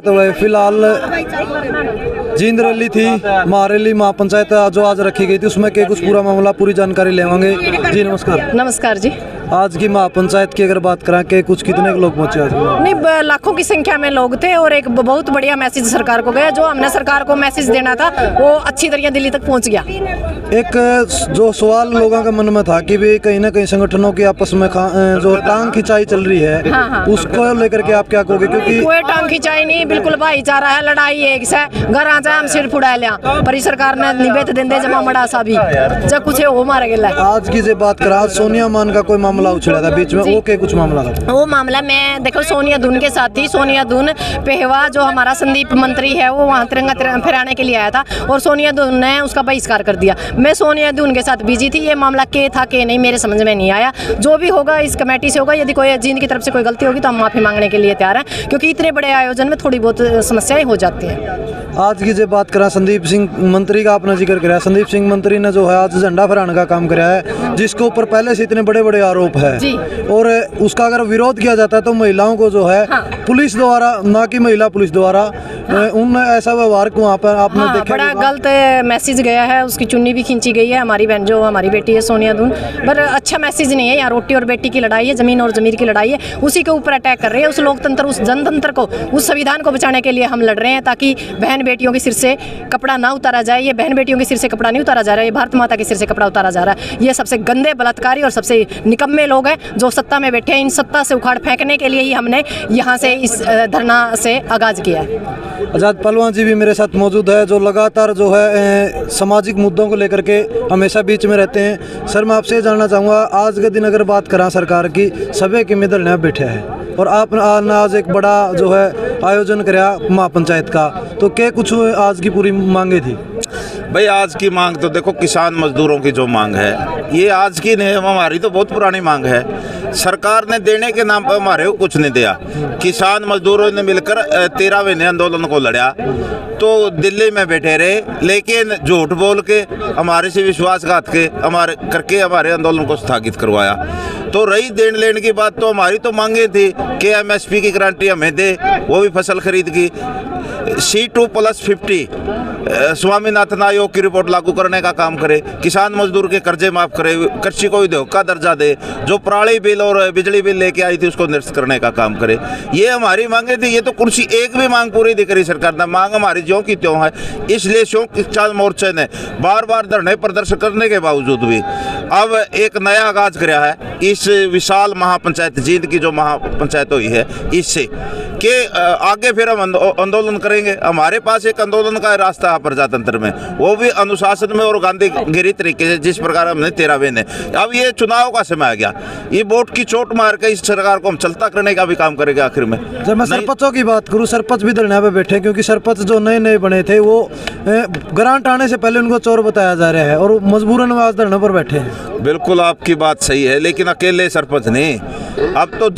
तो फिलहाल जींद रैली थी, महारैली महापंचायत जो आज रखी गई थी, उसमें के कुछ पूरा मामला पूरी जानकारी लेवांगे। जी नमस्कार। नमस्कार जी। आज की महापंचायत की अगर बात करें कि कुछ कितने लोग पहुंचे आज? नहीं, लाखों की संख्या में लोग थे और एक बहुत बढ़िया मैसेज सरकार को गया। जो हमने सरकार को मैसेज देना था वो अच्छी तरह दिल्ली तक पहुंच गया। एक जो सवाल लोगों के मन में था कि भी कहीं ना कहीं संगठनों की आपस में जो टांग खिंचाई चल रही है, हाँ। उसको लेकर के आप क्या कहोगे? क्योंकि कोई टांग खिंचाई नहीं, बिल्कुल भाईचारा है, लड़ाई एक से घर आ जाए हम सिर फुड़ा लिया पर सरकार ने निवेद देंदे जमा मड़ा सा भी जब कुछ वो मार गया। आज की जो बात करा, सोनिया मान का कोई मामला उछला था बीच में, वो के कुछ मामला था? वो मामला मैं देखो सोनिया दून के साथ थी। सोनिया दून पेहवा जो हमारा संदीप मंत्री है वो वहाँ तिरंगा फहराने के लिए आया था और सोनिया दून ने उसका बहिष्कार कर दिया। मैं सोनिया दून के साथ बिजी थी। ये मामला के था के नहीं मेरे समझ में नहीं आया। जो भी होगा इस कमेटी से होगा। यदि कोई जींद की तरफ से कोई गलती होगी तो हम माफी मांगने के लिए तैयार हैं, क्योंकि इतने बड़े आयोजन में थोड़ी बहुत समस्याएं हो जाती हैं। आज की जो बात करा, संदीप सिंह मंत्री का आपने जिक्र कराया। संदीप सिंह मंत्री ने जो है आज झंडा फहराने का काम कराया है, जिसके ऊपर पहले से इतने बड़े बड़े आरोप है और उसका अगर विरोध किया जाता है तो महिलाओं को जो है पुलिस द्वारा, ना कि महिला पुलिस द्वारा, उन ऐसा व्यवहार को वहाँ पर आपने देखा? बड़ा गलत मैसेज गया है। उसकी चुन्नी भी खींची गई है। हमारी बहन जो हमारी बेटी है सोनिया दून, पर अच्छा मैसेज नहीं है। यहाँ रोटी और बेटी की लड़ाई है, जमीन और जमीर की लड़ाई है, उसी के ऊपर अटैक कर रहे हैं। उस लोकतंत्र, उस जनतंत्र को, उस संविधान को बचाने के लिए हम लड़ रहे हैं, ताकि बहन बेटियों के सिर से कपड़ा ना उतारा जाए। ये बहन बेटियों के सिर से कपड़ा नहीं उतारा जा रहा है, ये भारत माता के सिर से कपड़ा उतारा जा रहा है। ये सबसे गंदे, बलात्कारी और सबसे निकम्मे लोग हैं जो सत्ता में बैठे हैं। इन सत्ता से उखाड़ फेंकने के लिए ही हमने यहाँ से इस धरना से आगाज किया है। आजाद पहलवान जी भी मेरे साथ मौजूद है, जो लगातार जो है सामाजिक मुद्दों को लेकर के हमेशा बीच में रहते हैं। सर, मैं आपसे जानना चाहूँगा, आज के दिन अगर बात करा सरकार की, सभी के धरने बैठे हैं और आपने आज एक बड़ा जो है आयोजन कराया महापंचायत का, तो क्या कुछ आज की पूरी मांगे थी? भाई आज की मांग तो देखो, किसान मजदूरों की जो मांग है ये आज की नहीं, हमारी तो बहुत पुरानी मांग है। सरकार ने देने के नाम पर हमारे को कुछ नहीं दिया। किसान मजदूरों ने मिलकर 13 महीने आंदोलन को लड़ा, तो दिल्ली में बैठे रहे, लेकिन झूठ बोल के हमारे से विश्वासघात के हमारे आंदोलन को स्थगित करवाया। तो रही देन लेन की बात, तो हमारी तो मांगे थी कि MSP की गारंटी हमें दे, वो भी फसल खरीद की, C2+50 स्वामीनाथन आयोग की रिपोर्ट लागू करने का काम करे, किसान मजदूर के कर्जे माफ करे, कृषि को उद्योग का दर्जा दे, जो पराली बिल और बिजली बिल लेके आई थी उसको निरस्त करने का काम करे। ये हमारी मांगे थी। ये तो कुर्सी एक भी मांग पूरी नहीं करी सरकार ने। मांग हमारी ज्यों की त्यों है। इसलिए संयुक्त किसान मोर्चे ने बार बार धरने प्रदर्शन करने के बावजूद भी अब एक नया आगाज किया है इस विशाल महापंचायत, जींद की जो महापंचायत हुई है, इससे कि आगे फिर हम आंदोलन करेंगे। हमारे पास एक आंदोलन का रास्ता है प्रजातंत्र में, वो भी अनुशासन में और गांधीगिरी तरीके से, जिस प्रकार हमने 13 महीने। अब ये चुनाव का समय आ गया, ये वोट की चोट मार के इस सरकार को हम चलता करने का भी काम करेंगे आखिर में। जब मैं सरपंचों की बात करूं, सरपंच भी धरने पे बैठे, क्योंकि सरपंच जो नए नए बने थे वो ग्रांट आने से पहले उनको चोर बताया जा रहा है और मजबूरन आज धरने पर बैठे हैं। बिल्कुल आपकी बात सही है, लेकिन अकेले सरपंच नहीं, अब तो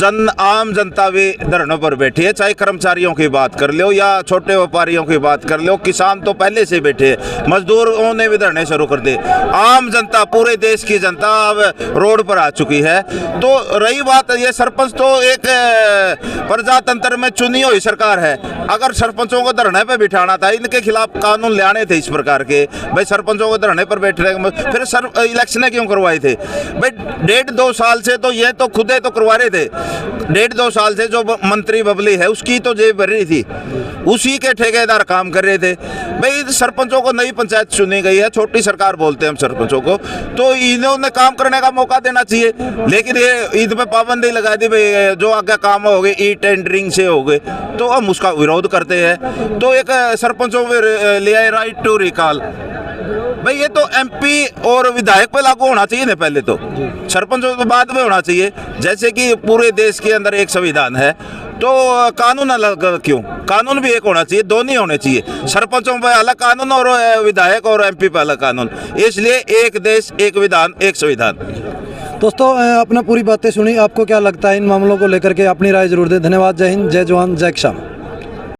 आम जनता भी धरनों पर बैठी है। चाहे कर्मचारियों की बात कर लो या छोटे व्यापारियों की बात कर लो, किसान तो पहले से बैठे, मजदूरों ने भी धरने शुरू कर दिए। आम जनता, पूरे देश की जनता अब रोड पर आ चुकी है। तो रही बात, ये सरपंच तो एक प्रजातंत्र में चुनी हुई सरकार है। अगर सरपंचों को धरने पर बिठाना था, इनके खिलाफ कानून लाने थे इस प्रकार के, भाई सरपंचों को धरने पर बैठने, फिर इलेक्शन क्यों करवाए थे भाई? 1.5-2 साल से तो ये तो खुदे तो करवा रहे थे। 1.5-2 साल से जो मंत्री बबली है उसकी तो जेब भर रही थी, उसी के ठेकेदार काम कर रहे थे। भाई सरपंचों को नई पंचायत चुनी गई है, छोटी सरकार बोलते हैं हम सरपंचों को, तो इन्होंने काम करने का मौका देना चाहिए। लेकिन ये ईद पे पाबंदी लगा दी, भाई जो आगे काम हो गए ई टेंडरिंग से हो गए, तो हम उसका विरोध करते हैं। तो एक सरपंचों में लिया राइट टू रिकॉल, भाई ये तो MP और विधायक पे लागू होना चाहिए ना, पहले तो सरपंचों के बाद में होना चाहिए। जैसे कि पूरे देश के अंदर एक संविधान है, तो कानून अलग क्यों? कानून भी एक होना चाहिए, दोनों होने चाहिए। सरपंचों पे अलग कानून और विधायक और MP पे अलग कानून। इसलिए एक देश, एक विधान, एक संविधान। दोस्तों, आपने पूरी बातें सुनी, आपको क्या लगता है इन मामलों को लेकर के? अपनी राय जरूर दें। धन्यवाद। जय हिंद, जय जवान, जय किसान।